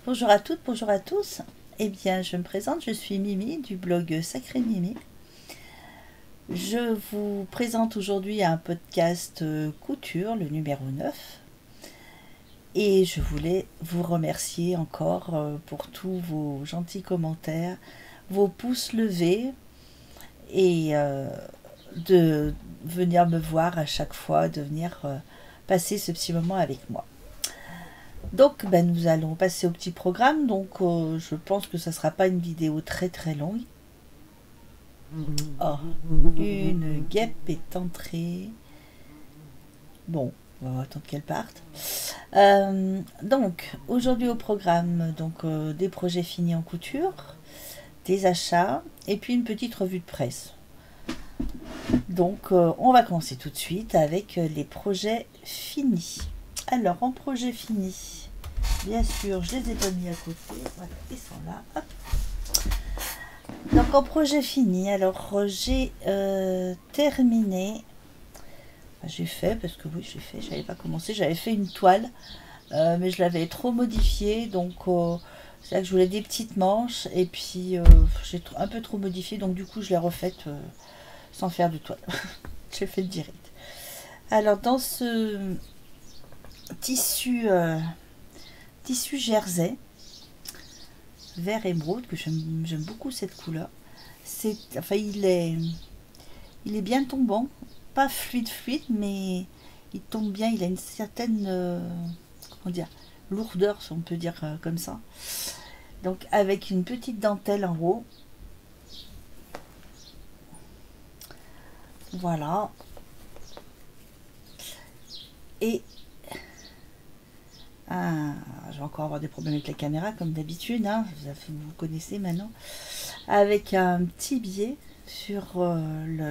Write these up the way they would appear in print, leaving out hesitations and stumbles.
Bonjour à toutes, bonjour à tous. Eh bien, je me présente, je suis Mimi du blog Sacré Mimi. Je vous présente aujourd'hui un podcast couture, le numéro 9. Et je voulais vous remercier encore pour tous vos gentils commentaires, vos pouces levés et de venir me voir à chaque fois, de venir passer ce petit moment avec moi. Donc nous allons passer au petit programme. Donc je pense que ça ne sera pas une vidéo très très longue. Oh, une guêpe est entrée. Bon, on va attendre qu'elle parte. Donc aujourd'hui au programme, des projets finis en couture, des achats et puis une petite revue de presse. Donc on va commencer tout de suite avec les projets finis. Alors en projet fini, bien sûr je les ai pas mis à côté, voilà, ils sont là. Hop. Donc en projet fini, alors j'ai terminé, j'ai fait, parce que oui j'ai fait, j'avais pas commencé, j'avais fait une toile, mais je l'avais trop modifiée, donc c'est là que je voulais des petites manches, et puis j'ai un peu trop modifié, donc du coup je l'ai refaite sans faire de toile. J'ai fait direct. Alors dans ce tissu jersey vert émeraude, que j'aime beaucoup cette couleur, il est bien tombant, pas fluide mais il tombe bien, il a une certaine comment dire, lourdeur, si on peut dire comme ça. Donc avec une petite dentelle en haut, voilà, et je vais encore avoir des problèmes avec la caméra comme d'habitude, hein, vous connaissez maintenant, avec un petit biais sur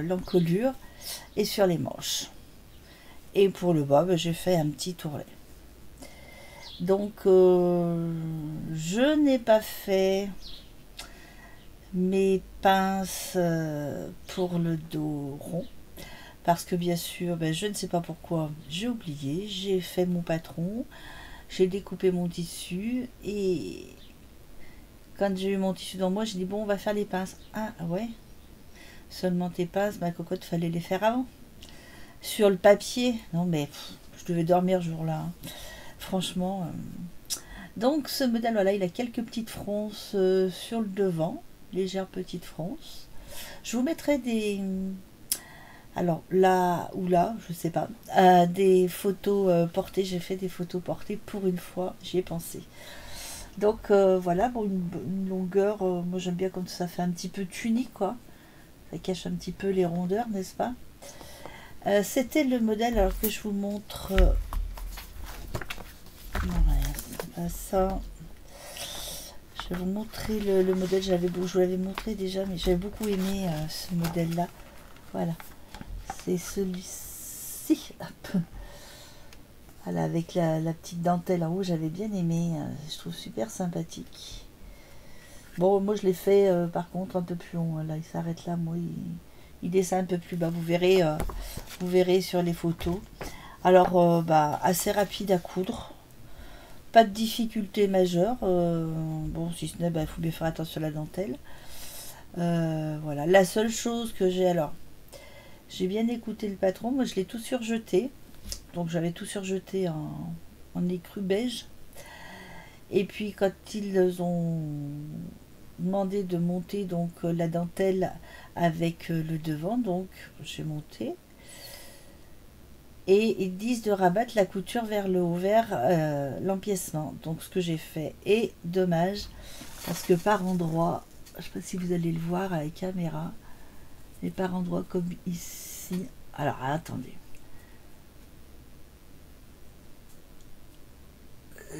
l'encolure et sur les manches. Et pour le bas, j'ai fait un petit tourlet. Donc je n'ai pas fait mes pinces pour le dos rond, parce que bien sûr, je ne sais pas pourquoi, j'ai oublié, j'ai fait mon patron, j'ai découpé mon tissu, et quand j'ai eu mon tissu dans moi, j'ai dit bon, on va faire les pinces. Ah ouais, seulement tes pinces, ma cocotte, fallait les faire avant. Sur le papier, non mais je devais dormir ce jour-là, hein. Franchement. Donc ce modèle, voilà, il a quelques petites fronces sur le devant, légères petites fronces. Je vous mettrai des... Alors là ou là, je sais pas, des photos portées. J'ai fait des photos portées pour une fois, j'y ai pensé. Donc voilà, bon, une longueur, moi j'aime bien comme ça fait un petit peu tunique, quoi. Ça cache un petit peu les rondeurs, n'est-ce pas? C'était le modèle, alors que je vous montre... voilà, c'est pas ça. Je vais vous montrer le modèle, je vous l'avais montré déjà, mais j'avais beaucoup aimé ce modèle-là. Voilà, c'est celui-ci. Voilà, avec la petite dentelle en haut, j'avais bien aimé, je trouve super sympathique. Bon, moi je l'ai fait par contre un peu plus long, là il s'arrête là, moi il descend un peu plus bas, vous verrez sur les photos. Alors assez rapide à coudre, pas de difficulté majeure, bon si ce n'est, il faut bien faire attention à la dentelle. Voilà, la seule chose que j'ai bien écouté le patron, moi je l'ai tout surjeté, donc j'avais tout surjeté en écru beige, et puis quand ils ont demandé de monter donc la dentelle avec le devant, donc j'ai monté, et ils disent de rabattre la couture vers le haut, vers l'empiècement, donc ce que j'ai fait. Et dommage, parce que par endroits, je ne sais pas si vous allez le voir à la caméra, mais par endroits comme ici, alors attendez,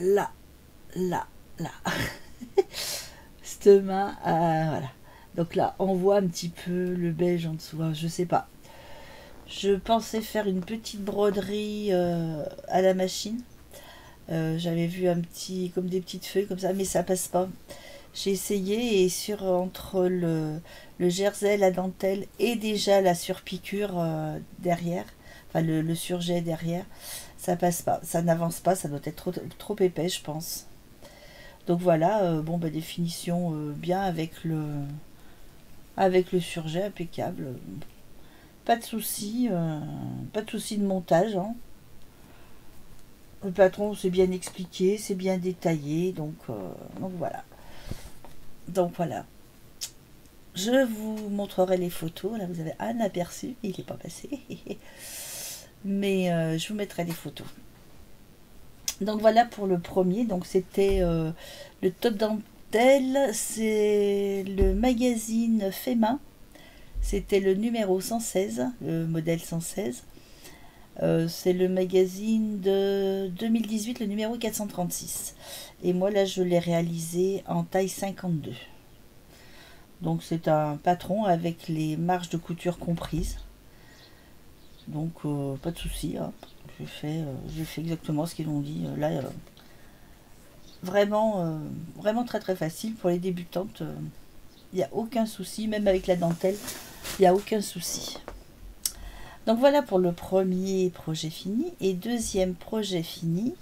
là, cette main, voilà, donc là on voit un petit peu le beige en dessous, je sais pas. Je pensais faire une petite broderie à la machine. J'avais vu comme des petites feuilles comme ça, mais ça passe pas. J'ai essayé, et entre le jersey, la dentelle et déjà la surpiqûre derrière, enfin le surjet derrière, ça passe pas, ça n'avance pas, ça doit être trop épais, je pense. Donc voilà, bon bah des finitions bien avec le surjet impeccable. Pas de souci, pas de souci de montage, hein. Le patron c'est bien expliqué, c'est bien détaillé, donc voilà. Donc voilà. Je vous montrerai les photos. Là vous avez un aperçu, il n'est pas passé. Mais je vous mettrai les photos. Donc voilà pour le premier. Donc c'était le top dentelle, c'est le magazine Fait Main. C'était le numéro 116, le modèle 116. C'est le magazine de 2018, le numéro 436. Et moi là je l'ai réalisé en taille 52. Donc c'est un patron avec les marges de couture comprises. Donc pas de souci, hein. J'ai fait exactement ce qu'ils ont dit. Là, vraiment très très facile pour les débutantes. Il n'y a aucun souci, même avec la dentelle, il n'y a aucun souci. Donc voilà pour le premier projet fini. Et deuxième projet fini,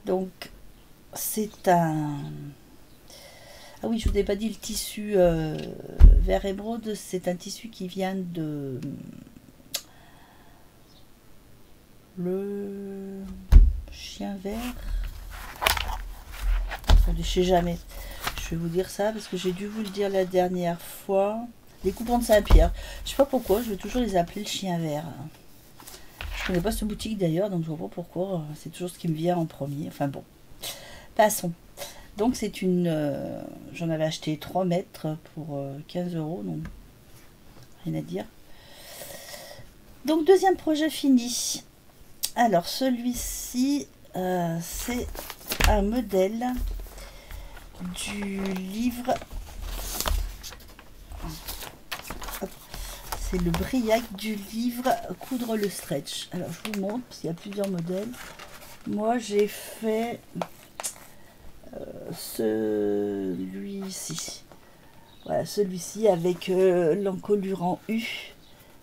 donc c'est un... Ah oui, je vous ai pas dit le tissu vert émeraude, c'est un tissu qui vient de... Le chien vert. Attendez, je sais jamais. Je vais vous dire ça parce que j'ai dû vous le dire la dernière fois. Les coupons de Saint-Pierre. Je sais pas pourquoi, je vais toujours les appeler le chien vert. Je connais pas cette boutique d'ailleurs, donc je vois pas pourquoi. C'est toujours ce qui me vient en premier. Enfin bon, passons. Donc c'est une... j'en avais acheté 3 mètres pour 15 €, donc rien à dire. Donc deuxième projet fini. Alors celui-ci, c'est un modèle du livre... C'est le briac du livre Coudre le stretch. Alors je vous montre, parce qu'il y a plusieurs modèles. Moi j'ai fait celui-ci. Voilà, celui-ci avec l'encolure en U,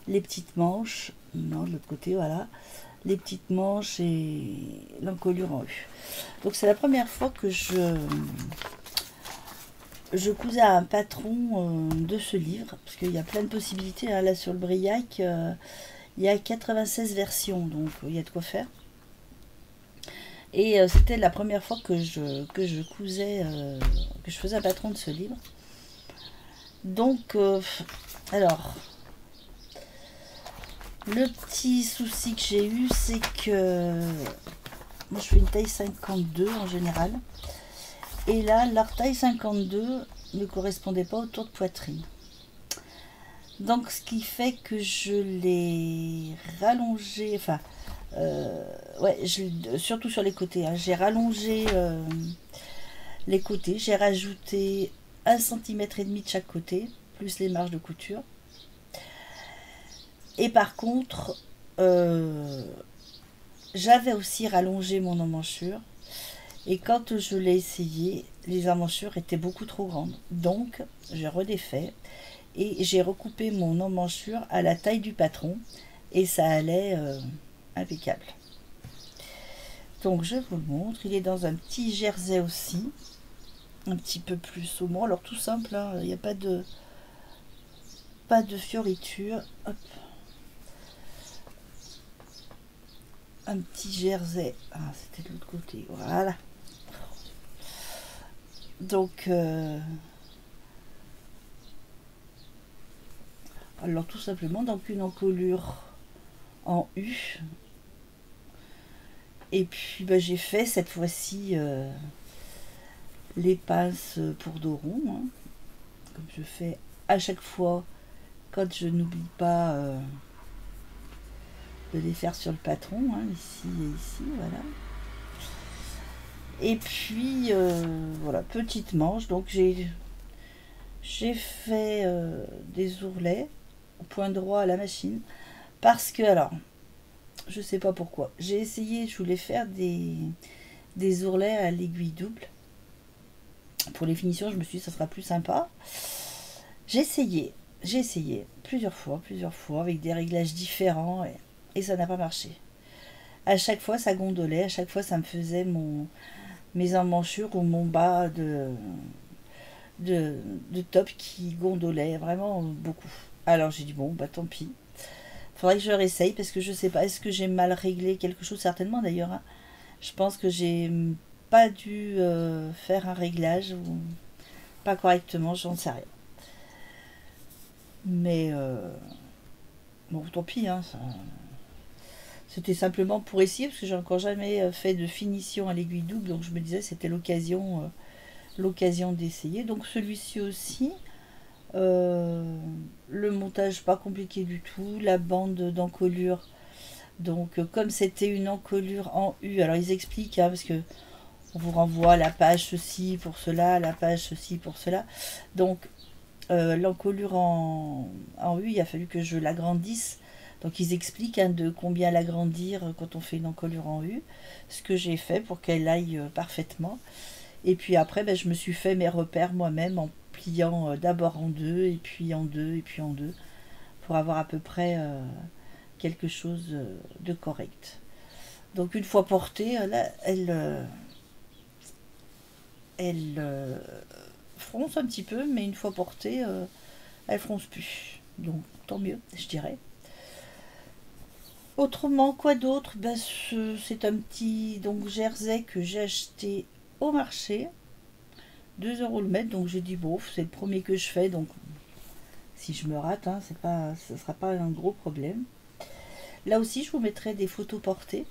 les petites manches, non de l'autre côté, voilà, les petites manches et l'encolure en U. Donc c'est la première fois que je cousais un patron de ce livre, parce qu'il y a plein de possibilités, hein. Là sur le briac, il y a 96 versions, donc il y a de quoi faire. Et c'était la première fois que je cousais, que je faisais un patron de ce livre. Donc, alors, le petit souci que j'ai eu, c'est que moi je fais une taille 52 en général. Et là, leur taille 52 ne correspondait pas au tour de poitrine. Donc, ce qui fait que je l'ai rallongé, enfin, ouais, surtout sur les côtés, hein, j'ai rallongé les côtés, j'ai rajouté 1,5 cm de chaque côté, plus les marges de couture. Et par contre, j'avais aussi rallongé mon emmanchure. Et quand je l'ai essayé, les emmanchures étaient beaucoup trop grandes. Donc, j'ai redéfait et j'ai recoupé mon emmanchure à la taille du patron. Et ça allait impeccable. Donc, je vous le montre. Il est dans un petit jersey aussi. Un petit peu plus saumon. Alors, tout simple, hein, il n'y a pas de fioriture. Hop. Un petit jersey. Ah, c'était de l'autre côté. Voilà. Donc, alors tout simplement, donc une encolure en U. Et puis, bah, j'ai fait cette fois-ci les pinces pour dos rond, hein, comme je fais à chaque fois quand je n'oublie pas de les faire sur le patron, hein, ici et ici, voilà. Et puis voilà, petite manche. Donc j'ai fait des ourlets au point droit à la machine parce que, alors je sais pas pourquoi, j'ai essayé, je voulais faire des ourlets à l'aiguille double pour les finitions. Je me suis dit ça sera plus sympa. J'ai essayé plusieurs fois avec des réglages différents et ça n'a pas marché. À chaque fois ça gondolait, à chaque fois ça me faisait mes emmanchures ou mon bas de top qui gondolait vraiment beaucoup. Alors j'ai dit bon bah tant pis. Faudrait que je réessaye parce que je sais pas, est-ce que j'ai mal réglé quelque chose, certainement d'ailleurs, hein. Je pense que j'ai pas dû faire un réglage ou pas correctement, j'en sais rien. Mais bon tant pis, hein, c'était simplement pour essayer parce que j'ai encore jamais fait de finition à l'aiguille double, donc je me disais c'était l'occasion d'essayer. Donc celui-ci aussi, le montage pas compliqué du tout, la bande d'encolure. Donc comme c'était une encolure en U, alors ils expliquent, hein, parce que on vous renvoie la page ceci pour cela, la page ceci pour cela. Donc l'encolure en U, il a fallu que je l'agrandisse. Donc ils expliquent, hein, de combien l'agrandir quand on fait une encolure en U, ce que j'ai fait pour qu'elle aille parfaitement. Et puis après, ben, je me suis fait mes repères moi-même en pliant d'abord en deux, et puis en deux, et puis en deux, pour avoir à peu près quelque chose de correct. Donc une fois portée, là, elle fronce un petit peu, mais une fois portée, elle fronce plus. Donc tant mieux, je dirais. Autrement, quoi d'autre, ben, c'est un petit donc jersey que j'ai acheté au marché, 2 € le mètre. Donc j'ai dit bon, c'est le premier que je fais, donc si je me rate, hein, ce sera pas un gros problème. Là aussi, je vous mettrai des photos portées.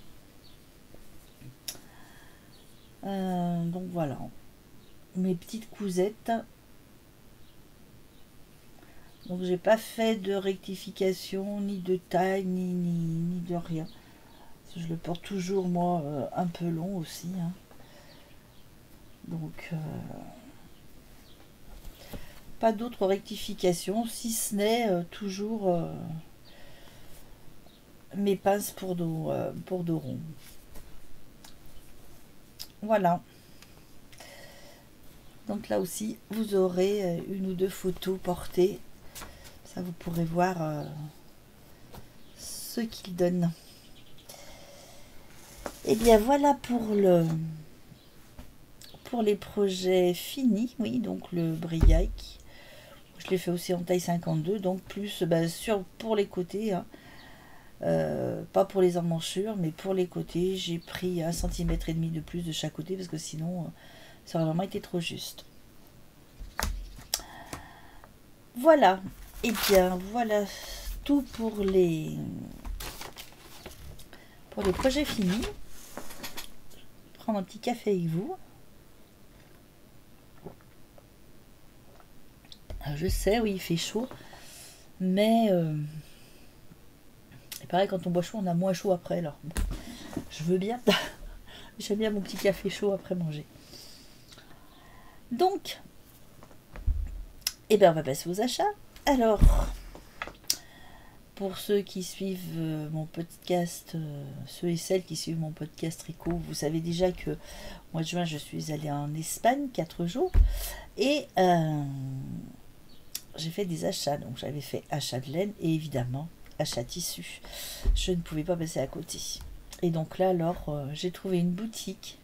Donc voilà, mes petites cousettes. Donc j'ai pas fait de rectification, ni de taille, ni de rien. Je le porte toujours moi un peu long aussi, hein. Donc pas d'autres rectifications, si ce n'est toujours mes pinces pour dos rond. Voilà. Donc là aussi, vous aurez une ou deux photos portées. Ça, vous pourrez voir ce qu'il donne. Et bien voilà pour les projets finis. Oui, donc le briac. Je l'ai fait aussi en taille 52, donc plus pour les côtés, hein. Pas pour les emmanchures, mais pour les côtés, j'ai pris 1,5 cm de plus de chaque côté parce que sinon, ça aurait vraiment été trop juste. Voilà. Et bien voilà tout pour les projets finis. Prendre un petit café avec vous. Alors, je sais, oui, il fait chaud, mais pareil, quand on boit chaud, on a moins chaud après. Alors, je veux bien. J'aime bien mon petit café chaud après manger. Donc, eh bien, on va passer aux achats. Alors, pour ceux qui suivent mon podcast, ceux et celles qui suivent mon podcast Tricot, vous savez déjà que au mois de juin, je suis allée en Espagne 4 jours. Et j'ai fait des achats. Donc, j'avais fait achat de laine et évidemment, achat tissu. Je ne pouvais pas passer à côté. Et donc là, alors, j'ai trouvé une boutique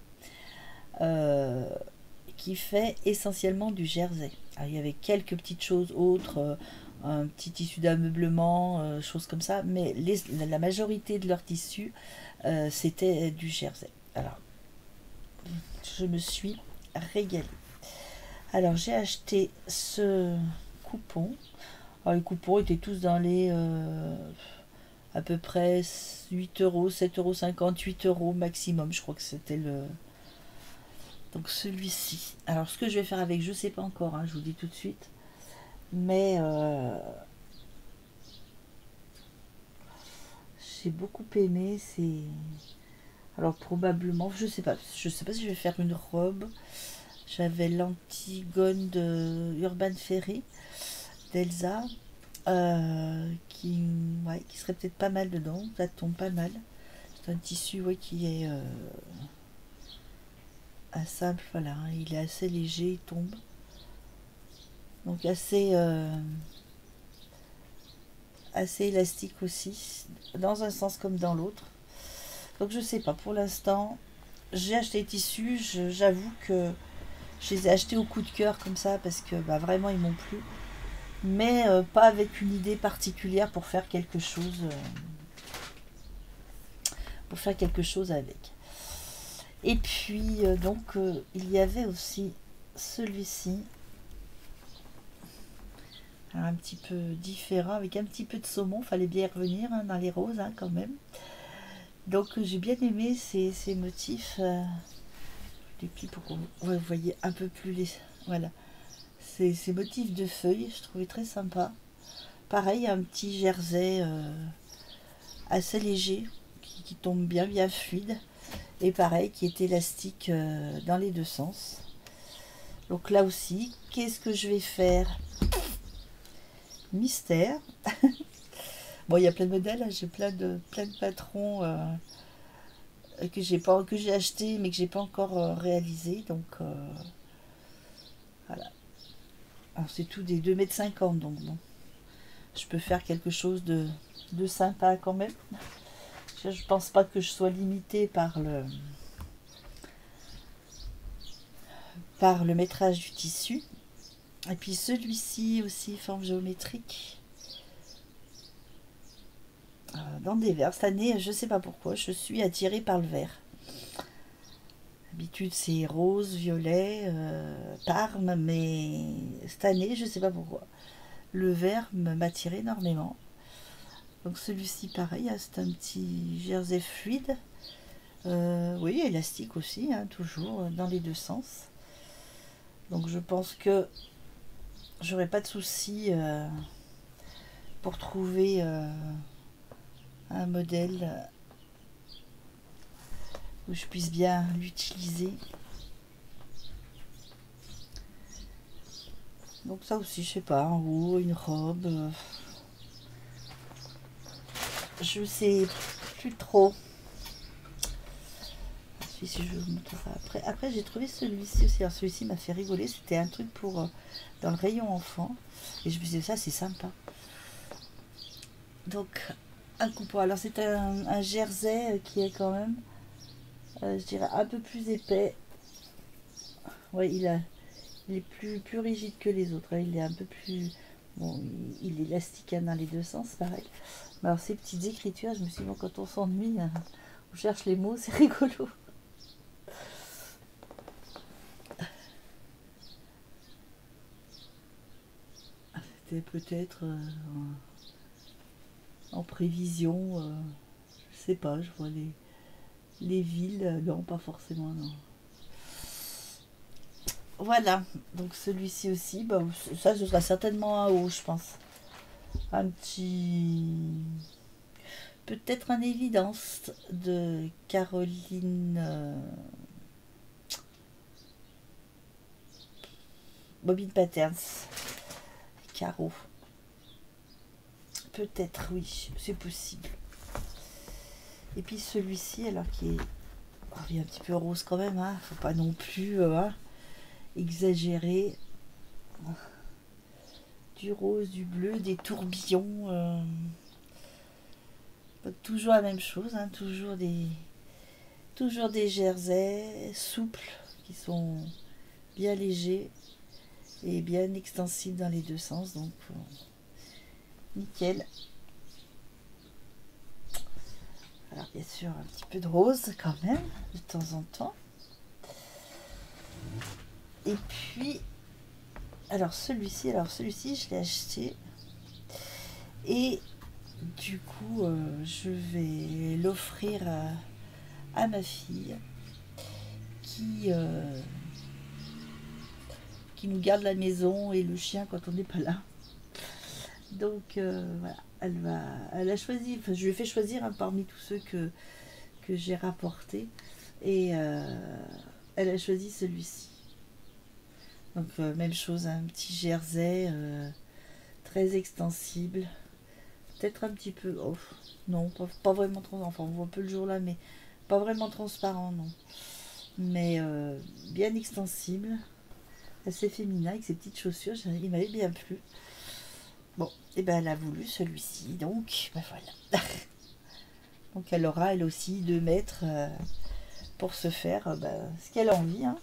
qui fait essentiellement du jersey. Alors, il y avait quelques petites choses autres, un petit tissu d'ameublement, choses comme ça, mais la majorité de leurs tissus, c'était du jersey. Alors, je me suis régalée. Alors, j'ai acheté ce coupon. Alors, les coupons étaient tous dans les à peu près 8 €, 7,50 €, 8 € maximum. Je crois que c'était le. Donc celui-ci. Alors ce que je vais faire avec, je sais pas encore, hein, je vous dis tout de suite. Mais j'ai beaucoup aimé. C'est. Alors probablement, je sais pas si je vais faire une robe. J'avais l'Antigone de Urban Ferry d'Elsa. Qui serait peut-être pas mal dedans, ça tombe pas mal. C'est un tissu, ouais, qui est simple, voilà, hein. Il est assez léger, il tombe. Donc assez élastique aussi, dans un sens comme dans l'autre. Donc je sais pas, pour l'instant, j'ai acheté les tissus, j'avoue que je les ai achetés au coup de cœur comme ça parce que bah, vraiment ils m'ont plu. Mais pas avec une idée particulière pour faire quelque chose avec. Et puis donc il y avait aussi celui-ci, un petit peu différent avec un petit peu de saumon, fallait bien y revenir hein, dans les roses hein, quand même. Donc j'ai bien aimé ces motifs, des plis pour que vous voyez un peu plus les, voilà, ces motifs de feuilles, je trouvais très sympa. Pareil, un petit jersey assez léger qui tombe bien, bien fluide. Et pareil, qui est élastique dans les deux sens. Donc là aussi, qu'est-ce que je vais faire? Mystère. Bon, il y a plein de modèles, hein, j'ai plein de patrons que j'ai acheté mais que j'ai pas encore réalisé. Donc voilà. Alors c'est tout des 2,50 m, donc bon. Je peux faire quelque chose de sympa quand même. Je pense pas que je sois limitée par le métrage du tissu. Et puis celui-ci aussi, forme géométrique. Dans des verts. Cette année, je sais pas pourquoi, je suis attirée par le vert. D'habitude, c'est rose, violet, parme, mais cette année, je sais pas pourquoi. Le vert m'attire énormément. Donc celui-ci, pareil, hein, c'est un petit jersey fluide. Oui, élastique aussi, hein, toujours dans les deux sens. Donc je pense que j'aurai pas de souci pour trouver un modèle où je puisse bien l'utiliser. Donc ça aussi, je sais pas, en haut, une robe. Je sais plus trop. Celui-ci, je vous montrerai après. Après, j'ai trouvé celui-ci aussi. Alors celui-ci m'a fait rigoler. C'était un truc pour dans le rayon enfant. Et je me disais, ça, c'est sympa. Donc, un coupon. Alors c'est un jersey qui est quand même, je dirais, un peu plus épais. Ouais, il est plus rigide que les autres. Hein. Il est un peu plus... Bon, il est élastique hein, dans les deux sens, pareil. Mais alors ces petites écritures, je me suis dit, bon, quand on s'ennuie, hein, on cherche les mots, c'est rigolo. C'était peut-être en prévision, je sais pas, je vois les villes, non, pas forcément, non. Voilà, donc celui-ci aussi, bah, ça ce sera certainement un haut, je pense. Un petit... Peut-être un évidence de Caroline Bobine Patterns. Carreau. Peut-être, oui, c'est possible. Et puis celui-ci, alors qui est... Oh, il est un petit peu rose quand même, hein. Faut pas non plus exagérer. Du rose, du bleu, des tourbillons. Toujours la même chose, hein. Toujours des jerseys souples qui sont bien légers et bien extensibles dans les deux sens. Donc, nickel. Alors, bien sûr, un petit peu de rose quand même, de temps en temps. Et puis, alors celui-ci, je l'ai acheté. Et du coup, je vais l'offrir à ma fille qui nous garde la maison et le chien quand on n'est pas là. Donc voilà, elle a choisi, enfin, je lui ai fait choisir hein, parmi tous ceux que j'ai rapportés. Et elle a choisi celui-ci. Donc même chose, un petit jersey très extensible. Peut-être un petit peu, oh, non, pas vraiment transparent, enfin on voit un peu le jour là, mais pas vraiment transparent, non. Mais bien extensible, assez féminin avec ses petites chaussures, il m'avait bien plu. Bon, et ben elle a voulu celui-ci, donc ben voilà. Donc elle aura elle aussi 2 mètres pour se faire ce qu'elle a envie, hein.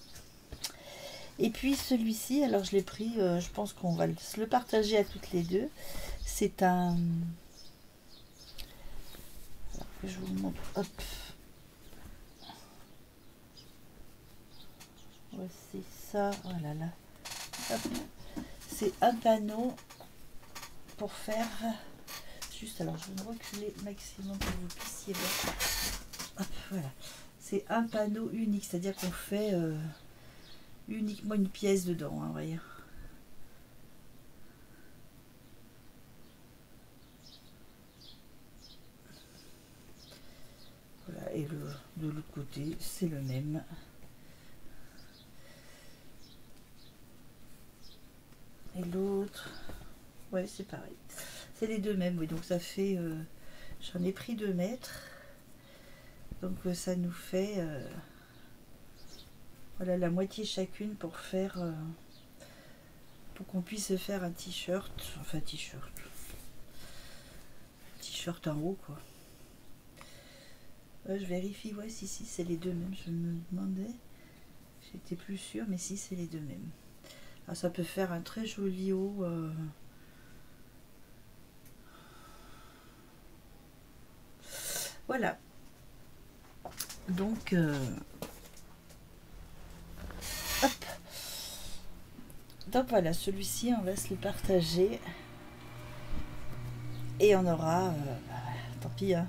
Et puis celui-ci, alors je l'ai pris, je pense qu'on va se le partager à toutes les deux. C'est un... Alors que je vous montre, hop. Voici ça, oh là là. Hop. C'est un panneau pour faire... Juste, alors je vais me reculer maximum pour que vous puissiez voir. Hop, voilà. C'est un panneau unique, c'est-à-dire qu'on fait uniquement une pièce dedans, hein, voyez. Voilà, et de l'autre côté, c'est le même. Et l'autre, ouais, c'est pareil. C'est les deux mêmes, oui, donc ça fait... j'en ai pris 2 mètres. Donc ça nous fait... voilà, la moitié chacune pour faire... pour qu'on puisse faire un t-shirt. Enfin, t-shirt en haut, quoi. Je vérifie, ouais, si c'est les deux mêmes. Je me demandais, j'étais plus sûre, mais si c'est les deux mêmes. Alors ça peut faire un très joli haut. Voilà. Donc, hop. Donc voilà, celui-ci, on va se le partager. Et on aura, tant pis, hein.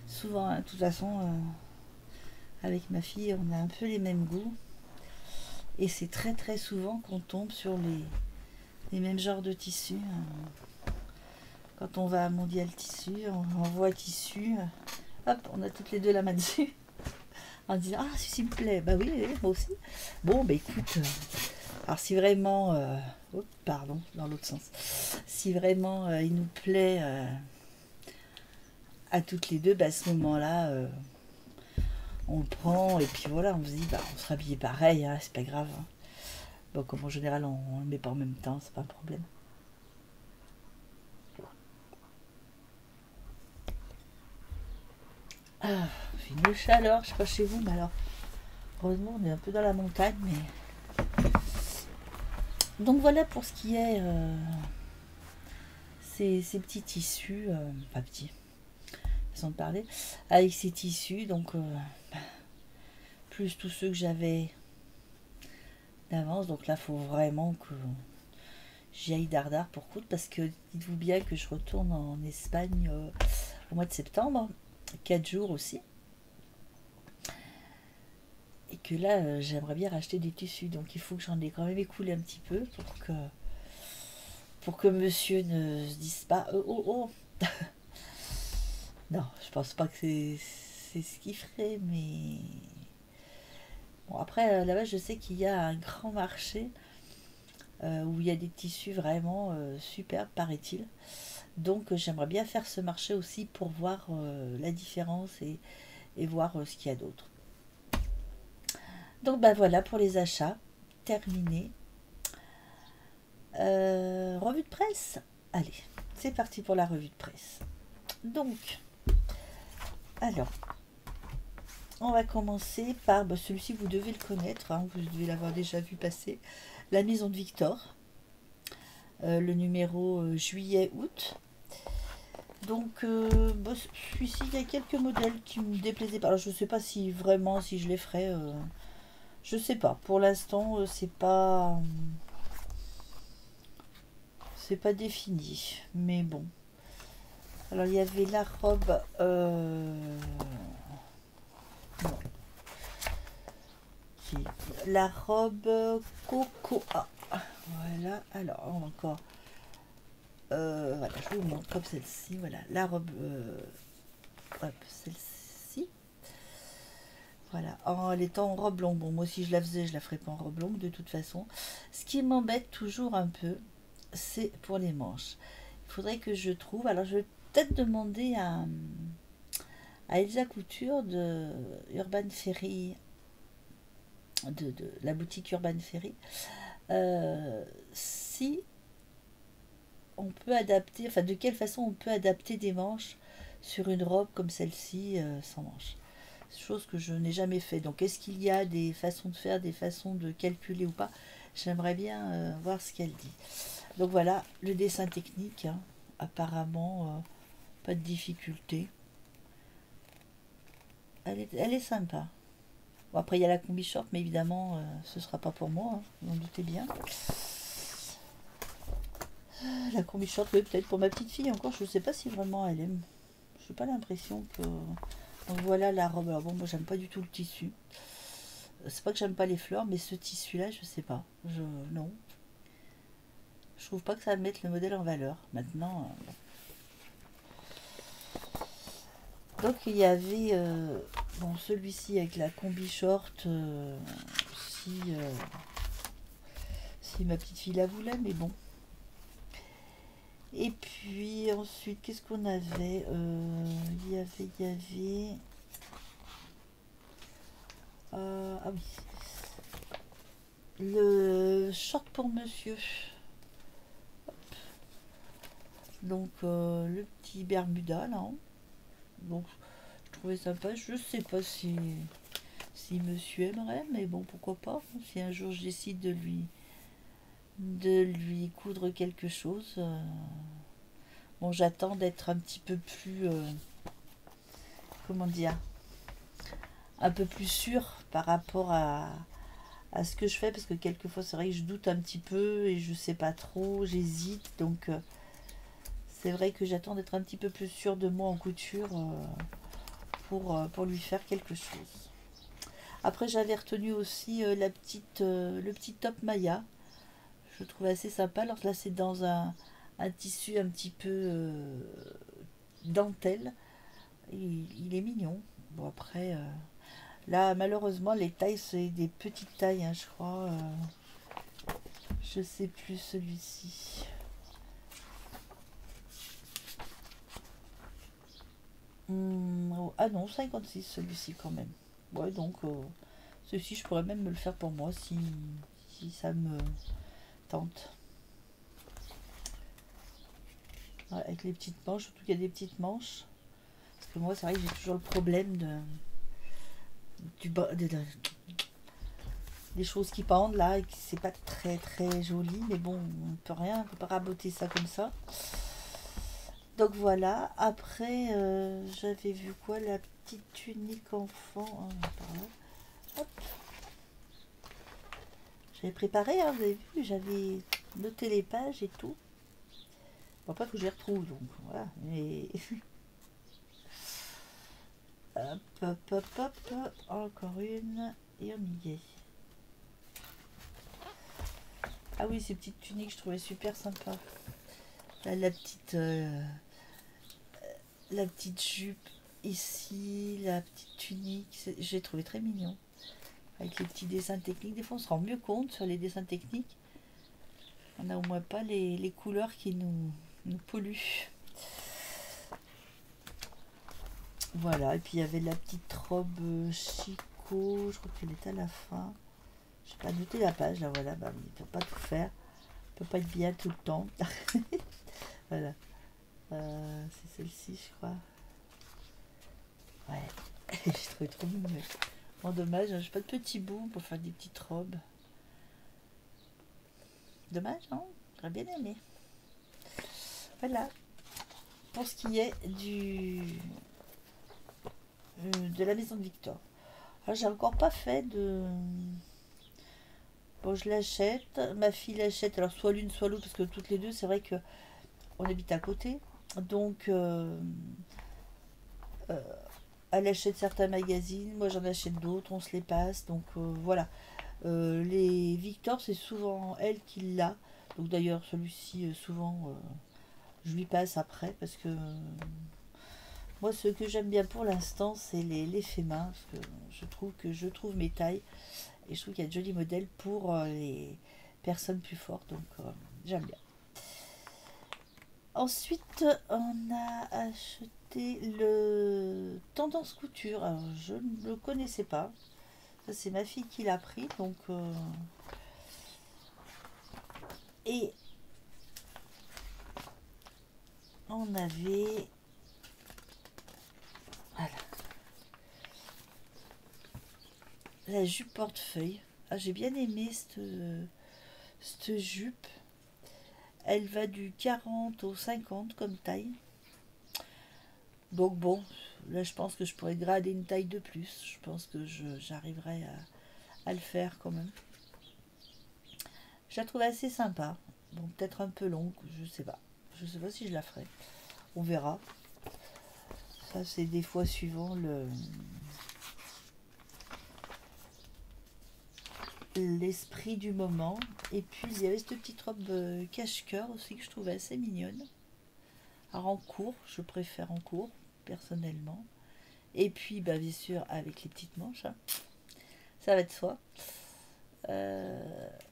Souvent, hein, de toute façon, avec ma fille, on a un peu les mêmes goûts. Et c'est très très souvent qu'on tombe sur les mêmes genres de tissus. Quand on va à Mondial Tissu, on voit tissu, hop, on a toutes les deux la main dessus. En disant, ah, ceci me plaît. Bah oui, moi aussi. Bon, bah écoute, alors si vraiment, oh, pardon, dans l'autre sens, si vraiment il nous plaît à toutes les deux, bah à ce moment-là, on le prend et puis voilà, on se dit, bah on sera habillé pareil, hein, c'est pas grave. Hein. Bon, comme en général, on le met pas en même temps, c'est pas un problème. Ah, c'est une chaleur, je sais pas chez vous, mais alors, heureusement, on est un peu dans la montagne, mais... Donc voilà pour ce qui est ces petits tissus, pas petits, façon de parler, avec ces tissus, donc plus tous ceux que j'avais d'avance, donc là, il faut vraiment que j'y aille dardard pour coudre, parce que dites-vous bien que je retourne en Espagne au mois de septembre, 4 jours aussi, et que là, j'aimerais bien racheter des tissus, donc il faut que j'en ai quand même écoulé un petit peu pour que monsieur ne se dise pas oh oh. Non, je pense pas que c'est ce qu'il ferait, mais bon, après là-bas je sais qu'il y a un grand marché où il y a des tissus vraiment superbes, paraît-il. Donc j'aimerais bien faire ce marché aussi pour voir la différence et voir ce qu'il y a d'autre. Donc ben voilà pour les achats, terminé. Revue de presse. Allez, c'est parti pour la revue de presse. Donc, alors, on va commencer par celui-ci, vous devez le connaître, hein, vous devez l'avoir déjà vu passer. La Maison de Victor, le numéro juillet-août. Donc, celui-ci, il y a quelques modèles qui me déplaisaient pas. Alors, je ne sais pas si vraiment, si je les ferais. Je sais pas. Pour l'instant, c'est pas défini. Mais bon. Alors, il y avait la robe... non. La robe Cocoa. Voilà. Alors, on va encore... voilà, je vous montre comme celle-ci. Voilà, la robe... hop, celle-ci. Voilà, elle est en robe longue. Bon, moi, si je la faisais, je la ferais pas en robe longue, de toute façon. Ce qui m'embête toujours un peu, c'est pour les manches. Il faudrait que je trouve... Alors, je vais peut-être demander à Elsa Couture de Urban Ferry, de la boutique Urban Ferry, si on peut adapter, enfin de quelle façon on peut adapter des manches sur une robe comme celle-ci sans manches. chose que je n'ai jamais fait. Donc est-ce qu'il y a des façons de faire, des façons de calculer ou pas? J'aimerais bien voir ce qu'elle dit. Donc voilà, le dessin technique, hein. Apparemment, pas de difficulté. Elle est sympa. Bon, après, il y a la combi short, mais évidemment, ce sera pas pour moi, hein, vous en doutez bien. La combi short, oui, peut-être pour ma petite fille encore, je sais pas si vraiment elle aime. J'ai pas l'impression que... Donc voilà la robe. Alors bon, moi j'aime pas du tout le tissu. C'est pas que j'aime pas les fleurs, mais ce tissu-là, je sais pas. Non. Je trouve pas que ça mette le modèle en valeur. Maintenant, donc il y avait bon, celui-ci avec la combi short, si, si ma petite fille la voulait, mais bon. Et puis ensuite, qu'est-ce qu'on avait? Il y avait... ah oui. Le short pour monsieur. Donc le petit Bermuda là. Donc je trouvais sympa. Je sais pas si monsieur aimerait, mais bon, pourquoi pas. Si un jour je décide de lui coudre quelque chose. Bon, j'attends d'être un petit peu plus, comment dire, un peu plus sûre par rapport à ce que je fais, parce que quelquefois c'est vrai que je doute un petit peu et je sais pas trop, j'hésite. Donc c'est vrai que j'attends d'être un petit peu plus sûre de moi en couture pour lui faire quelque chose. Après, j'avais retenu aussi le petit top Maya. Je le trouve assez sympa. Alors là, c'est dans un tissu un petit peu dentelle. Il est mignon. Bon, après, là, malheureusement, les tailles, c'est des petites tailles, hein, je crois. Je sais plus celui-ci. Oh, ah non, 56 celui-ci quand même. Ouais, donc celui-ci, je pourrais même me le faire pour moi si ça me tente. Ouais, avec les petites manches, surtout qu'il y a des petites manches. Parce que moi, c'est vrai que j'ai toujours le problème des choses qui pendent là, et que c'est pas très très joli. Mais bon, on peut rien, on peut pas raboter ça comme ça. Donc voilà, après, j'avais vu quoi? La petite tunique enfant. Hein, par là. Hop. J'avais préparé, hein, vous avez vu, j'avais noté les pages et tout. Bon, pas que je les retrouve, donc voilà. Mais hop, hop, hop, hop, encore une, et on y est. Ah oui, ces petites tuniques, je trouvais super sympa. Là, la petite jupe ici, la petite tunique, j'ai trouvé très mignon. Avec les petits dessins techniques, des fois on se rend mieux compte sur les dessins techniques. On n'a au moins pas les couleurs qui nous polluent. Voilà, et puis il y avait la petite robe Chico, je crois qu'elle est à la fin. Je n'ai pas noté la page, là voilà, bah, il ne peut pas tout faire. Il ne peut pas être bien tout le temps. Voilà. C'est celle-ci, je crois. Ouais, j'ai trouvé trop mignon. Bon, dommage, hein, j'ai pas de petits bouts pour faire des petites robes. Dommage, non? J'aurais bien aimé. Voilà, pour ce qui est de la maison de Victor. Alors, j'ai encore pas fait de... Bon, je l'achète, ma fille l'achète, alors soit l'une soit l'autre, parce que toutes les deux, c'est vrai que on habite à côté. Donc, euh, elle achète certains magazines, moi j'en achète d'autres, on se les passe. Donc voilà. Les Victor, c'est souvent elle qui l'a. Donc d'ailleurs, celui-ci, souvent, je lui passe après, parce que moi, ce que j'aime bien pour l'instant, c'est les faits main, parce que je trouve mes tailles, et je trouve qu'il y a de jolis modèles pour les personnes plus fortes. Donc j'aime bien. Ensuite, on a acheté le Tendance Couture. Alors, je ne le connaissais pas. Ça, c'est ma fille qui l'a pris. Donc, et on avait... Voilà. la jupe portefeuille. Ah, j'ai bien aimé cette jupe. Elle va du 40 au 50 comme taille. Donc bon, là je pense que je pourrais grader une taille de plus. Je pense que j'arriverai à le faire quand même. Je la trouve assez sympa. Bon, peut-être un peu longue, je sais pas. Je sais pas si je la ferai. On verra. Ça c'est des fois suivant l'esprit du moment. Et puis il y avait cette petite robe cache-cœur aussi que je trouvais assez mignonne. Alors en court, je préfère en court, personnellement. Et puis bah, bien sûr avec les petites manches, hein. Ça va de soi.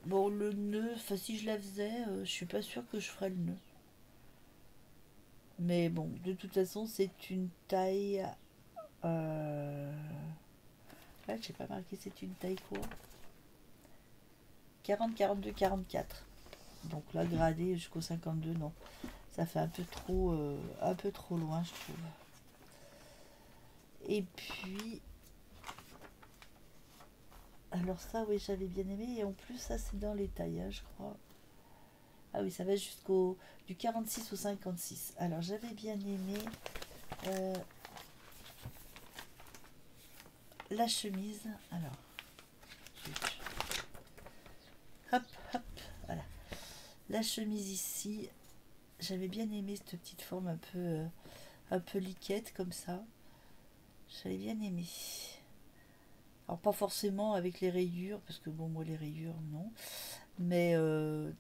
Bon, le nœud, enfin si je la faisais, je suis pas sûre que je ferais le nœud. Mais bon, de toute façon, c'est une taille. Là, j'ai pas marqué, c'est une taille quoi? 40, 42, 44. Donc là, gradé jusqu'au 52, non. Ça fait un peu trop loin, je trouve. Et puis, alors ça, oui, j'avais bien aimé. Et en plus, ça, c'est dans les tailles, hein, je crois. Ah oui, ça va jusqu'au du 46 au 56. Alors, j'avais bien aimé euh, la chemise. Alors, hop, hop, voilà. La chemise ici, j'avais bien aimé cette petite forme un peu liquette comme ça. J'avais bien aimé. Alors pas forcément avec les rayures, parce que bon moi les rayures non. Mais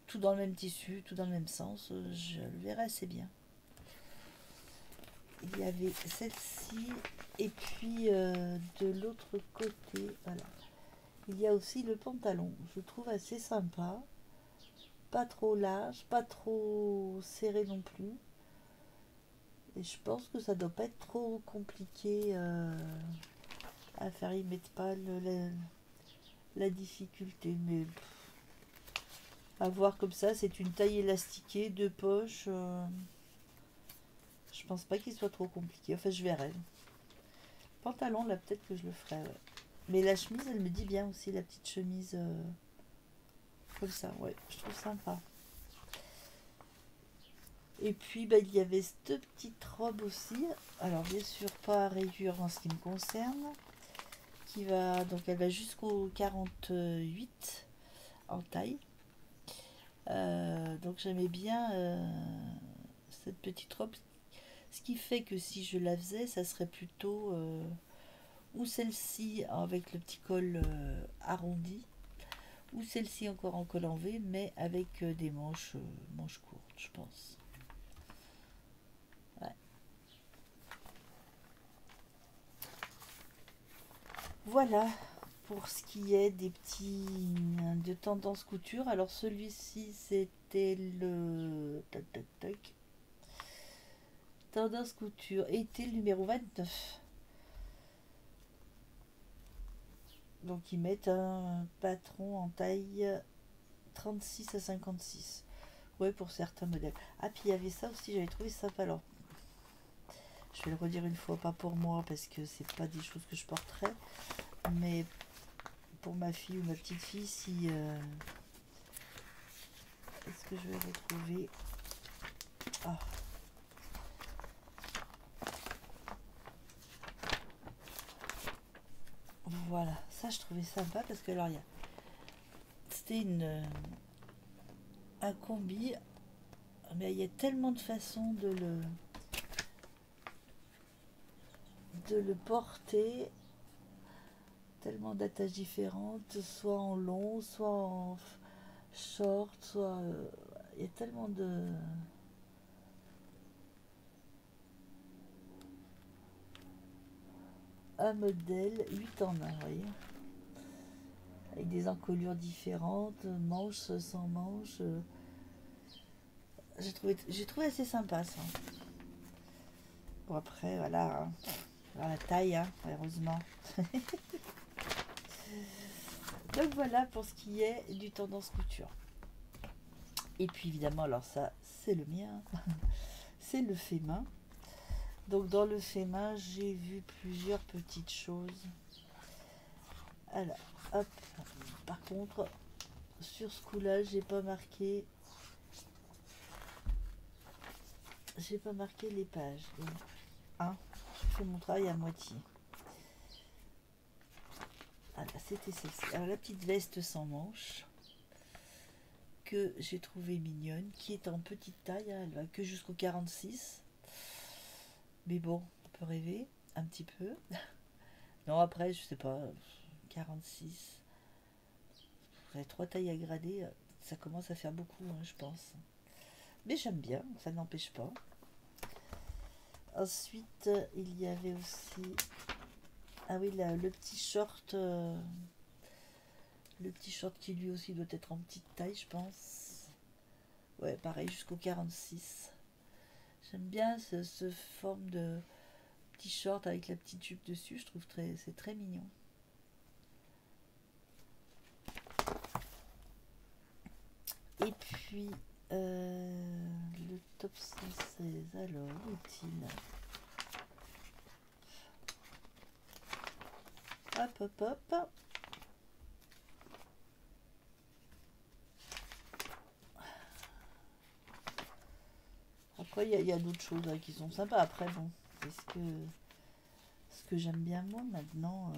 tout dans le même tissu, tout dans le même sens, je le verrais assez bien. Il y avait celle-ci, et puis de l'autre côté, voilà. Il y a aussi le pantalon, je trouve assez sympa. Pas trop large, pas trop serré non plus. Et je pense que ça doit pas être trop compliqué à faire. Ils mettent pas la difficulté, mais à voir comme ça, c'est une taille élastiquée, deux poches. Je pense pas qu'il soit trop compliqué. Enfin, je verrai. Pantalon, là, peut-être que je le ferai. Ouais. Mais la chemise, elle me dit bien aussi, la petite chemise comme ça. Ouais, je trouve sympa. Et puis, bah, il y avait cette petite robe aussi. Alors, bien sûr, pas à rayures en ce qui me concerne. Qui va, donc, elle va jusqu'au 48 en taille. Donc, j'aimais bien cette petite robe. Ce qui fait que si je la faisais, ça serait plutôt ou celle-ci avec le petit col arrondi, ou celle-ci encore en col en V, mais avec des manches courtes, je pense. Ouais. Voilà pour ce qui est des petits de tendance couture. Alors celui-ci c'était le tac tac tac tendance couture était le numéro 29. Donc ils mettent un patron en taille 36 à 56. Ouais, pour certains modèles. Ah, puis il y avait ça aussi, j'avais trouvé ça sympa. Alors, je vais le redire une fois, pas pour moi, parce que c'est pas des choses que je porterais, mais pour ma fille ou ma petite fille, si. Est-ce que je vais retrouver. Ah. Voilà, ça je trouvais sympa parce que alors il y a. C'était un combi, mais il y a tellement de façons de le porter, tellement d'attaches différentes, soit en long, soit en short, soit il y a tellement de un modèle 8 en un, vous voyez, avec des encolures différentes, manches sans manches. J'ai trouvé assez sympa ça. Bon après voilà, hein, la taille, hein, heureusement. Donc voilà pour ce qui est du tendance couture. Et puis évidemment, alors ça c'est le mien, c'est le fait main. Donc dans le fait main, j'ai vu plusieurs petites choses. Alors, hop. Par contre, sur ce coup-là, j'ai pas marqué les pages. Donc, je fais mon travail à moitié. Voilà, c'était celle-ci. Alors, la petite veste sans manches que j'ai trouvée mignonne, qui est en petite taille, hein, elle va que jusqu'au 46. Mais bon, on peut rêver un petit peu. Non, après, je sais pas, 46. Vous avez 3 tailles à grader, ça commence à faire beaucoup, hein, je pense. Mais j'aime bien, ça n'empêche pas. Ensuite, il y avait aussi... Ah oui, le petit short... le petit short qui lui aussi doit être en petite taille, je pense. Ouais, pareil, jusqu'au 46. J'aime bien ce forme de petit short avec la petite jupe dessus. Je trouve c'est très mignon. Et puis, le top 116, alors, où est-il? Hop, hop, hop. Après, il y a d'autres choses qui sont sympas. Après, bon, c'est ce que j'aime bien moi maintenant.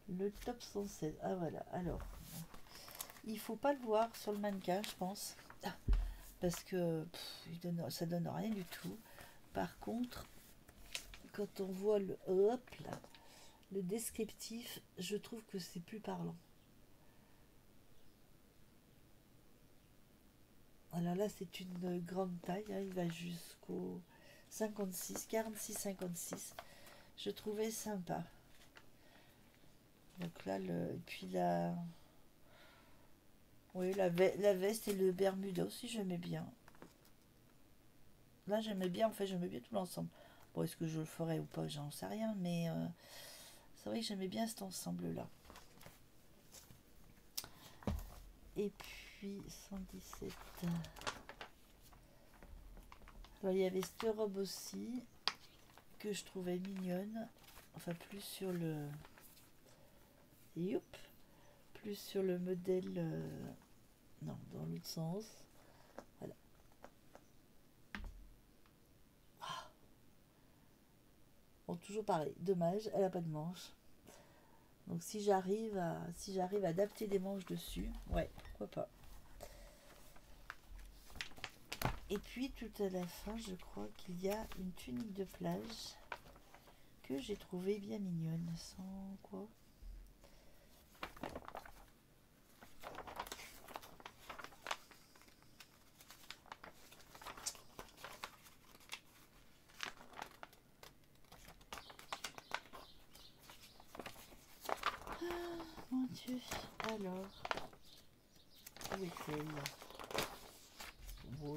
Le top 116. Ah voilà, alors. Il faut pas le voir sur le mannequin, je pense. Parce que ça donne rien du tout. Par contre, quand on voit le descriptif, je trouve que c'est plus parlant. Alors là, c'est une grande taille, hein, il va jusqu'au 56, 46-56. Je trouvais sympa. Donc là, et puis oui, la veste et le bermuda aussi, j'aimais bien. Là, j'aimais bien, en fait, j'aimais bien tout l'ensemble. Bon, est-ce que je le ferais ou pas, j'en sais rien, mais c'est vrai que j'aimais bien cet ensemble-là. Et puis, 117. Alors, il y avait cette robe aussi, que je trouvais mignonne. Enfin, plus sur le... Youp, plus sur le modèle... non, dans l'autre sens. Voilà. Bon, toujours pareil. Dommage, elle n'a pas de manches. Donc si j'arrive à adapter des manches dessus, ouais, pourquoi pas. Et puis tout à la fin, je crois qu'il y a une tunique de plage que j'ai trouvée bien mignonne. Sans quoi? Mon Dieu. Alors, où est-elle? Bon,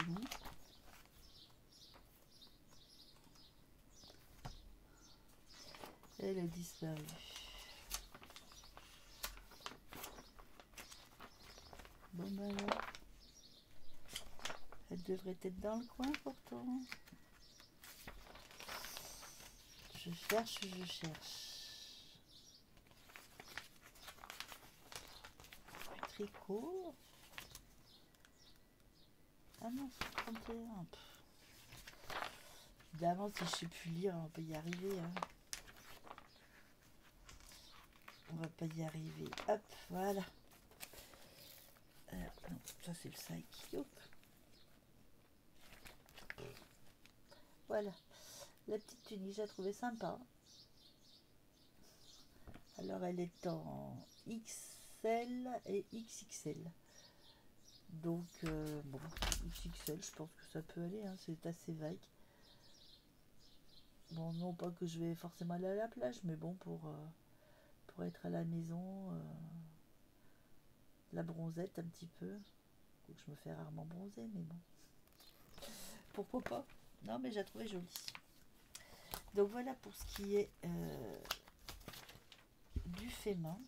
elle a disparu. Bon ben alors, elle devrait être dans le coin pourtant. Je cherche. Du tricot. Ah non, c'est 31. Évidemment, si je sais plus lire, on peut y arriver. Hein. On va pas y arriver. Hop, voilà. Non, ça c'est le sac. Hop. Voilà. La petite tunique, j'ai trouvé sympa. Alors elle est en XL et XXL. Donc bon, XXL, je pense que ça peut aller, hein, c'est assez vague. Bon, non pas que je vais forcément aller à la plage, mais bon, pour être à la maison, la bronzette un petit peu. Donc je me fais rarement bronzer, mais bon. Pourquoi pas? Non, mais j'ai trouvé jolie. Donc voilà pour ce qui est du fait main.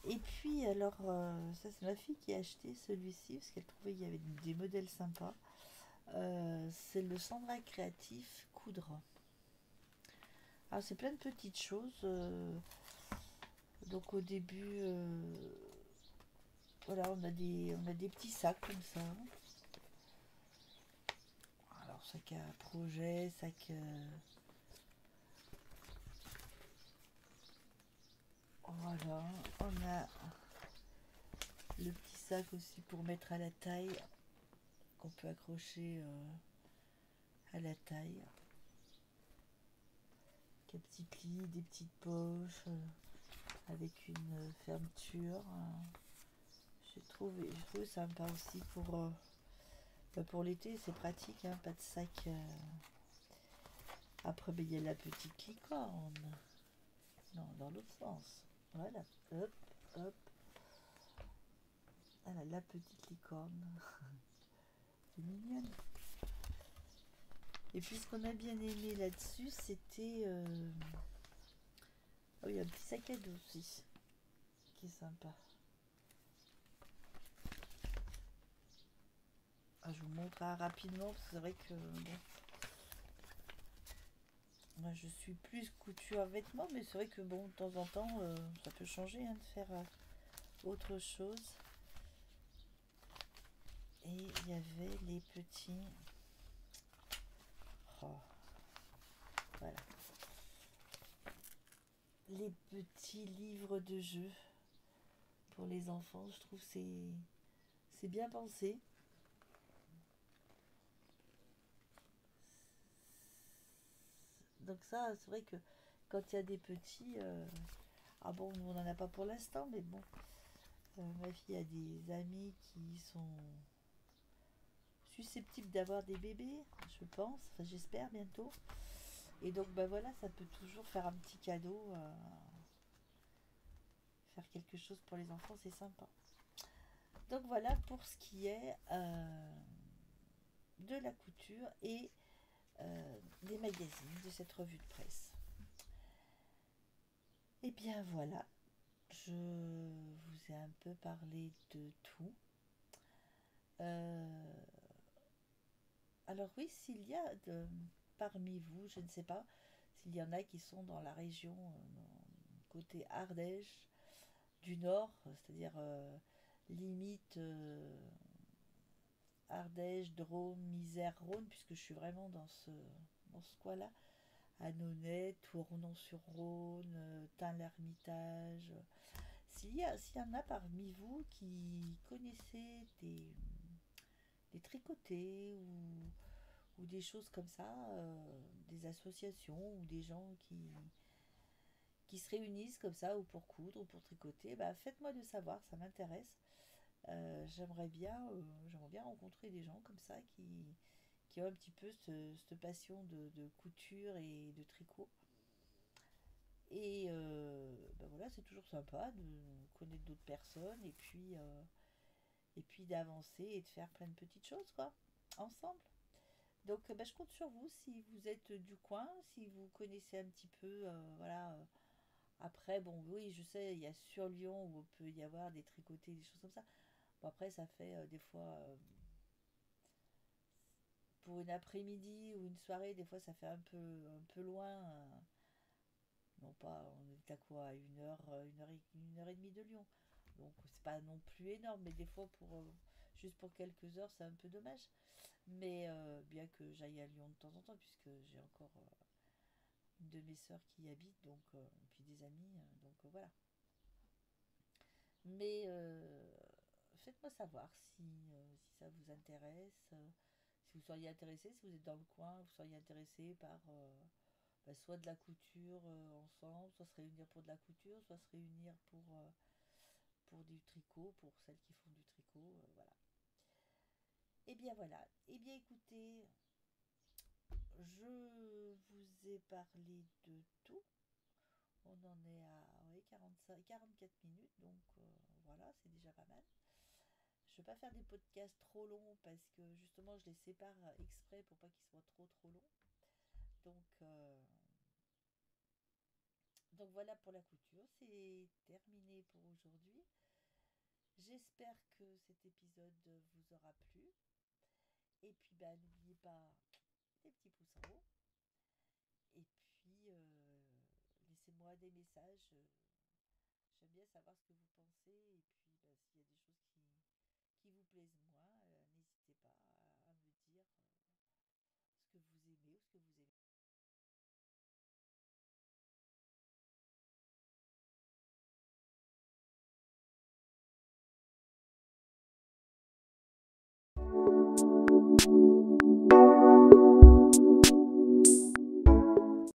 Et puis alors, ça c'est ma fille qui a acheté celui-ci parce qu'elle trouvait qu'il y avait des modèles sympas. C'est le Sandra Créatif Coudre. Ah, c'est plein de petites choses. Donc au début, voilà, on a des petits sacs comme ça. Alors sac à projet, sac... voilà, on a le petit sac aussi pour mettre à la taille, qu'on peut accrocher à la taille. Des petits plis, des petites poches, avec une fermeture. J'ai trouvé sympa aussi pour l'été, c'est pratique, hein, pas de sac. Après, ben, il y a la petite licorne. Non, dans l'autre sens. Voilà, hop, hop. Voilà, la petite licorne. C'est mignonne. Et puis ce qu'on a bien aimé là-dessus, c'était... oh, il y a un petit sac à dos aussi, qui est sympa. Ah, je vous montre rapidement, parce que c'est vrai que... Bon, moi, je suis plus couture vêtements, mais c'est vrai que bon, de temps en temps, ça peut changer, hein, de faire autre chose. Et il y avait les petits... Oh, voilà. Les petits livres de jeux pour les enfants, je trouve c'est bien pensé. Donc ça, c'est vrai que quand il y a des petits... ah bon, nous on n'en a pas pour l'instant, mais bon. Ma fille a des amis qui sont susceptibles d'avoir des bébés, je pense, enfin j'espère bientôt. Et donc ben voilà, ça peut toujours faire un petit cadeau, faire quelque chose pour les enfants, c'est sympa. Donc voilà pour ce qui est de la couture et des magazines de cette revue de presse. Et bien voilà, je vous ai un peu parlé de tout. Euh, alors oui, s'il y a parmi vous, je ne sais pas, s'il y en a qui sont dans la région, côté Ardèche, du Nord, c'est-à-dire limite Ardèche, Drôme, Isère, Rhône, puisque je suis vraiment dans ce coin-là, Annonay, Tournon-sur-Rhône, Tain-l'Hermitage. S'il y en a parmi vous qui connaissez des tricotés ou des choses comme ça, des associations ou des gens qui se réunissent comme ça, ou pour coudre, ou pour tricoter, bah, faites-moi de savoir, ça m'intéresse. J'aimerais bien rencontrer des gens comme ça qui ont un petit peu cette passion de couture et de tricot. Et bah voilà, c'est toujours sympa de connaître d'autres personnes et puis d'avancer et de faire plein de petites choses, quoi, ensemble. Donc bah, je compte sur vous si vous êtes du coin, si vous connaissez un petit peu, voilà. Après, bon, oui, je sais, il y a sur Lyon où on peut y avoir des tricotés, des choses comme ça. Bon, après, ça fait des fois, pour une après-midi ou une soirée, des fois, ça fait un peu loin. Non pas, on est à quoi, à une heure et demie de Lyon. Donc, c'est pas non plus énorme, mais des fois, juste pour quelques heures, c'est un peu dommage. Mais bien que j'aille à Lyon de temps en temps, puisque j'ai encore une de mes sœurs qui y habite, donc, et puis des amis, donc voilà. Mais faites-moi savoir si ça vous intéresse, si vous seriez intéressé, si vous êtes dans le coin, vous seriez intéressé par bah, soit de la couture ensemble, soit se réunir pour de la couture, soit se réunir pour du tricot, pour celles qui font du tricot, voilà. Et bien voilà. Et bien écoutez, je vous ai parlé de tout. On en est à ouais, 44 minutes, donc voilà, c'est déjà pas mal. Je ne vais pas faire des podcasts trop longs parce que justement je les sépare exprès pour pas qu'ils soient trop longs. Donc, donc voilà pour la couture, c'est terminé pour aujourd'hui. J'espère que cet épisode vous aura plu. Et puis bah, n'oubliez pas les petits pouces en haut. Et puis envoyez-moi des messages. J'aime bien savoir ce que vous pensez. Et puis, bah, s'il y a des